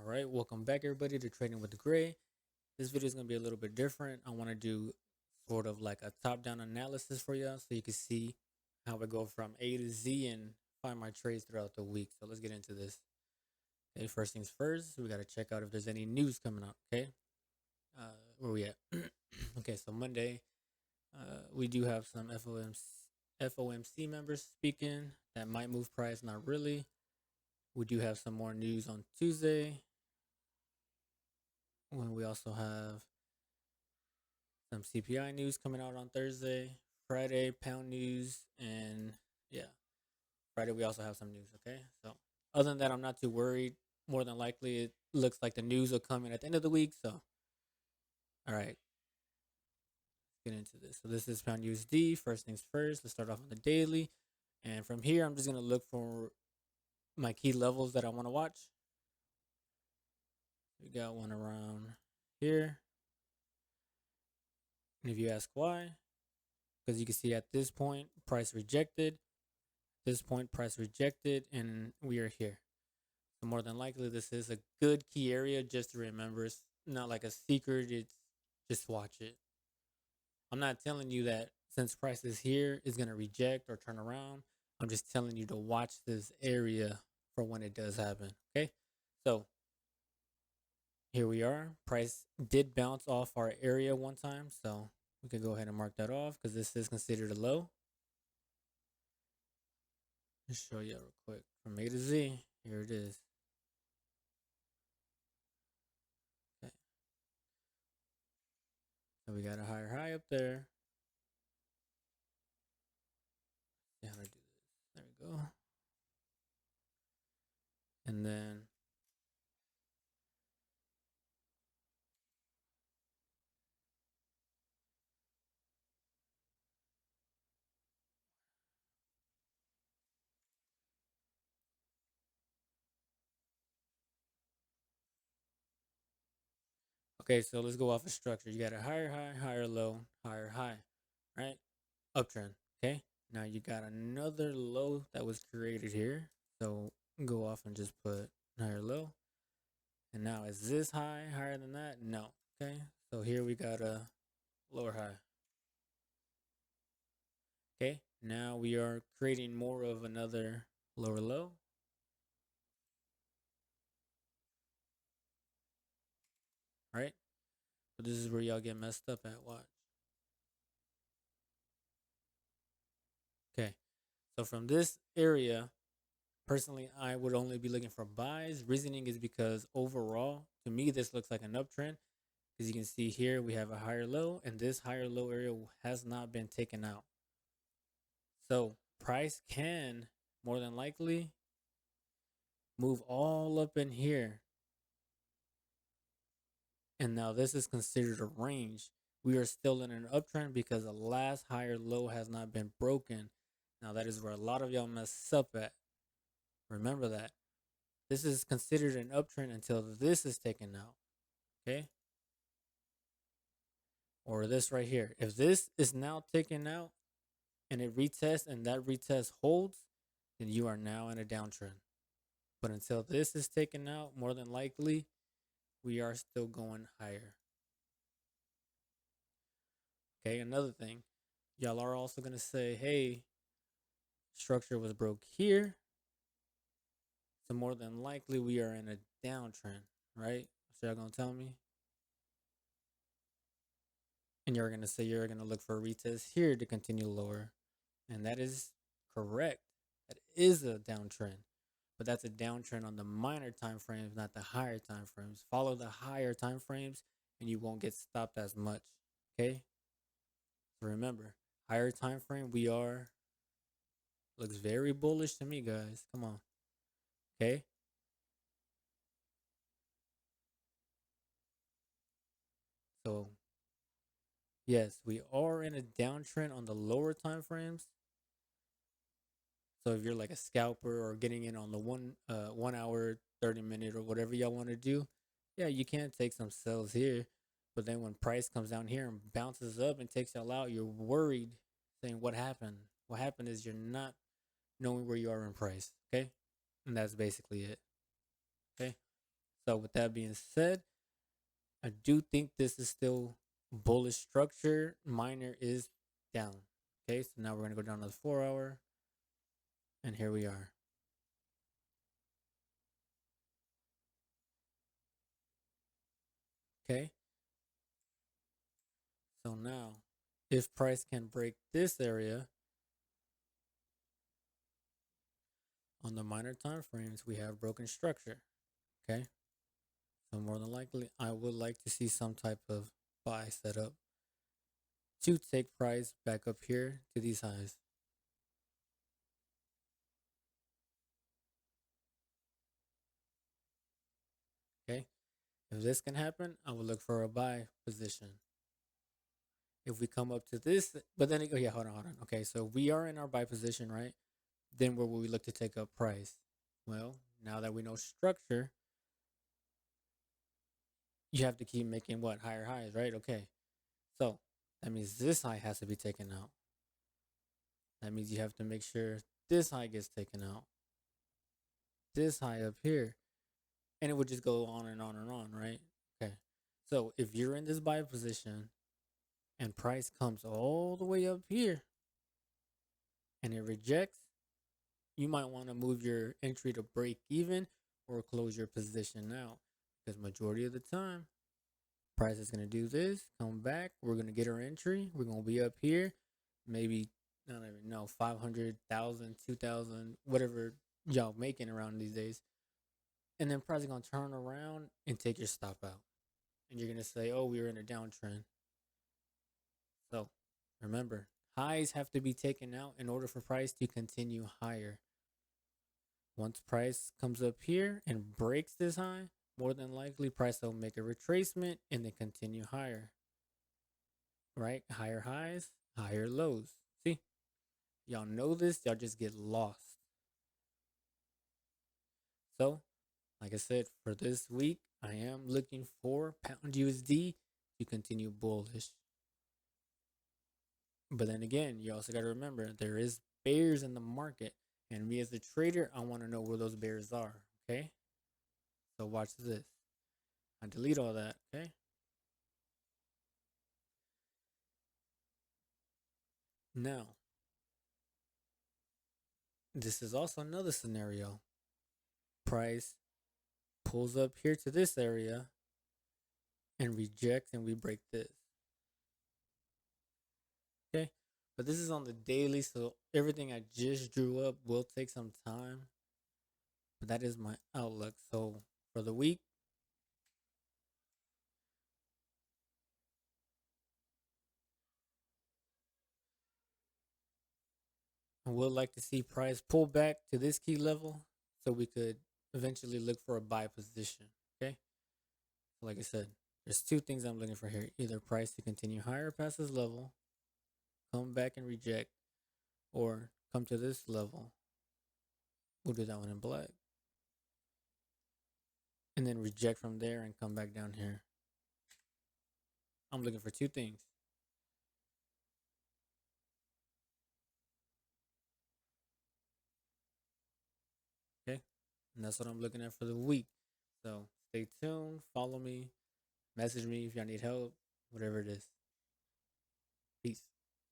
right, welcome back everybody to Trading with Gray. This video is going to be a little bit different. I want to do sort of like a top-down analysis for y'all so you can see how I go from A to Z and find my trades throughout the week. So let's get into this. Okay, first things first, we got to check out if there's any news coming out, okay? Where we at? Okay, so Monday, we do have some FOMC members speaking that might move price, not really. We do have some more news on Tuesday, when we also have some CPI news coming out on Thursday, Friday, pound news, and yeah, Friday we also have some news. Okay, so other than that, I'm not too worried. More than likely, it looks like the news will come in at the end of the week. So, all right, let's get into this. So this is pound USD. First things first, let's start off on the daily, and from here, I'm just gonna look for my key levels that I want to watch. We got one around here. And if you ask why, because you can see at this point, price rejected. This point, price rejected, and we are here. So more than likely, this is a good key area just to remember. It's not like a secret. It's just watch it. I'm not telling you that since price is here, it's going to reject or turn around. I'm just telling you to watch this area for when it does happen. Okay. So here we are. Price did bounce off our area one time. So we can go ahead and mark that off because this is considered a low. Let's show you real quick from A to Z. Here it is. Okay. So we got a higher high up there. See how to do this. There we go. And then okay, so let's go off of structure. You got a higher high, higher low, higher high, right? Uptrend. Okay. Now you got another low that was created here. So go off and just put higher low. And now is this high higher than that? No. Okay. So here we got a lower high. Okay. Now we are creating more of another lower low. Right? But this is where y'all get messed up at. Watch. Okay. So from this area, personally, I would only be looking for buys. Reasoning is because overall, to me, this looks like an uptrend. As you can see here, we have a higher low, and this higher low area has not been taken out. So price can more than likely move all up in here. And now this is considered a range. We are still in an uptrend because the last higher low has not been broken. Now that is where a lot of y'all mess up at. Remember that. This is considered an uptrend until this is taken out. Okay? Or this right here. If this is now taken out and it retests and that retest holds, then you are now in a downtrend. But until this is taken out, more than likely, we are still going higher. Okay, another thing. Y'all are also going to say, hey, structure was broke here. So more than likely, we are in a downtrend, right? So y'all going to tell me? And you're going to say you're going to look for a retest here to continue lower. And that is correct. That is a downtrend. But that's a downtrend on the minor time frames, not the higher time frames. Follow the higher time frames and you won't get stopped as much. Okay? So remember, higher time frame, we are looks very bullish to me, guys. Come on. Okay? So yes, we are in a downtrend on the lower time frames. So if you're like a scalper or getting in on the 1 hour, 30-minute or whatever y'all want to do, yeah, you can take some sells here. But then when price comes down here and bounces up and takes y'all out, you're worried, saying what happened? What happened is you're not knowing where you are in price. Okay? And that's basically it. Okay? So with that being said, I do think this is still bullish structure. Minor is down. Okay, so now we're gonna go down to the 4 hour, and here we are. Okay, so now if price can break this area on the minor time frames, we have broken structure. Okay, so more than likely, I would like to see some type of buy set up to take price back up here to these highs. Okay, if this can happen, I will look for a buy position. If we come up to this, but then, oh yeah, hold on. Okay, so we are in our buy position, right? Then where will we look to take up price? Well, now that we know structure, you have to keep making what? Higher highs, right? Okay, so that means this high has to be taken out. That means you have to make sure this high gets taken out. This high up here. And it would just go on and on and on, right? Okay. So if you're in this buy position and price comes all the way up here and it rejects, you might want to move your entry to break even or close your position out. Because majority of the time, price is going to do this, come back, we're going to get our entry, we're going to be up here, maybe, I don't even know, 500,000, 2,000, whatever y'all making around these days. And then price is going to turn around and take your stop out. And you're going to say, oh, we were in a downtrend. So remember, highs have to be taken out in order for price to continue higher. Once price comes up here and breaks this high, more than likely price will make a retracement and then continue higher. Right? Higher highs, higher lows. See? Y'all know this, y'all just get lost. So, like I said, for this week, I am looking for pound USD to continue bullish. But then again, you also got to remember there is bears in the market, and me as a trader, I want to know where those bears are. Okay, so watch this. I delete all that. Okay, now this is also another scenario. Price pulls up here to this area and rejects, and we break this. Okay, but this is on the daily, so everything I just drew up will take some time. But that is my outlook. So for the week, I would like to see price pull back to this key level so we could eventually look for a buy position. Okay. So like I said, there's two things I'm looking for here. Either price to continue higher past this level, come back and reject, or come to this level. We'll do that one in black. And then reject from there and come back down here. I'm looking for two things. Okay. And that's what I'm looking at for the week. So stay tuned, follow me, message me if y'all need help, whatever it is. Peace.